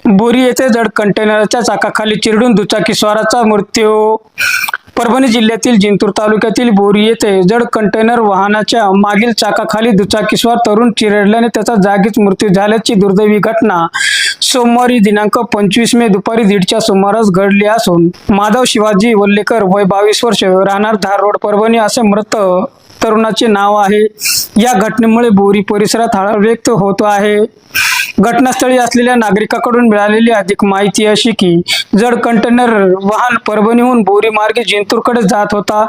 बोरी येथे जड कंटेनरच्या चाकाखाली चिरडून दुचाकीस्वाराचा मृत्यू. परभणी जिल्ह्यातील जिंतूर तालुक्यातील बोरी येथे जड कंटेनर वाहनाच्या मागील चाकाखाली दुचाकीस्वार तरुण चिरडल्याने त्याचा जागीच मृत्यू झाल्याची दुर्दैवी घटना सोमवारी दिनांक 25 मे दुपारी 1:30च्या सुमारास घडली असून माधव शिवाजी वल्लेकर वय 22 वर्ष राहणार धार रोड परभणी असे मृत तरुणाचे नाव आहे. या घटनेमुळे बोरी परिसरात हळहळ व्यक्त होत आहे. घटनास्थळी असलेल्या नागरिकांकडून मिळालेली अधिक माहिती अशी की जड कंटेनर वाहन परभणीहून बोरी मार्गे जिंतूरकडे जात होता.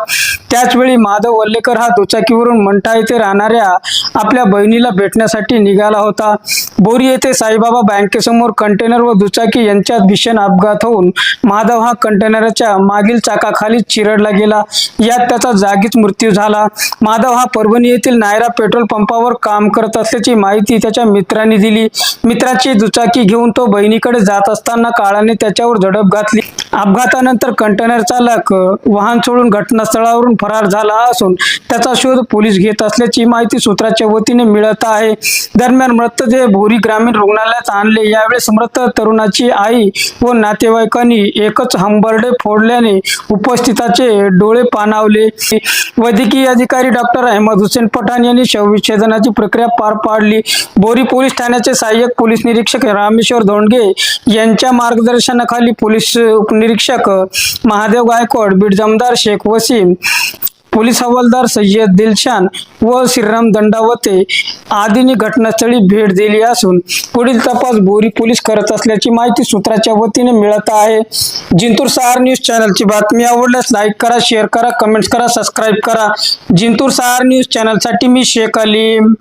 त्याचवेळी माधव वल्लेकर हा दुचाकीवरून मंठा येथे राहणाऱ्या आपल्या बहिणीला भेटण्यासाठी निघाला होता. बोरी येथे साईबाबा बँकेसमोर कंटेनर व दुचाकी यांच्यात भीषण अपघात होऊन माधव हा कंटेनरच्या मागील चाकाखाली चिरडला गेला. यात त्याचा जागीच मृत्यू झाला. माधव हा परभणी येथील नायरा पेट्रोल पंपावर काम करत असल्याची माहिती त्याच्या मित्रांनी दिली. मित्राची दुचाकी घेऊन तो बहिणीकडे जात असताना काळाने त्याच्यावर झडप घातली. अपघातानंतर कंटेनर चालक वाहन सोडून घटनास्थळावरून फरार झाला असून त्याचा शोध पोलीस घेत असल्याची माहिती सूत्राच्या वतीने मिळत आहे. दरम्यान मृतदेह बोरी ग्रामीण रुग्णालयात आणले. यावेळेस मृत तरुणाची आई व नातेवाईकांनी एकच हंबरडे फोडल्याने उपस्थितांचे डोळे पाणावले. वैद्यकीय अधिकारी डॉक्टर अहमद हुसेन पठाण यांनी शवविच्छेदनाची प्रक्रिया पार पाडली. बोरी पोलीस ठाण्याचे सहाय्यक पोलीस निरीक्षक रामेश्वर धोंडगे यांच्या मार्गदर्शनाखाली पोलीस उपनिरीक्षक महादेव गायकवाड, बीड जमदार शेख वसीम, पोलीस हवालदार सय्यद दिलशान व श्रीराम दंडावते आदींनी घटनास्थळी भेट दिली असून पुढील तपास बोरी पोलीस करत असल्याची माहिती सूत्राच्या वतीने मिळत आहे. जिंतूर सहार न्यूज चॅनलची बातमी आवडल्यास लाईक करा, शेअर करा, कमेंट्स करा, सबस्क्राईब करा. जिंतूर सहार न्यूज चॅनलसाठी मी शेख अलीम.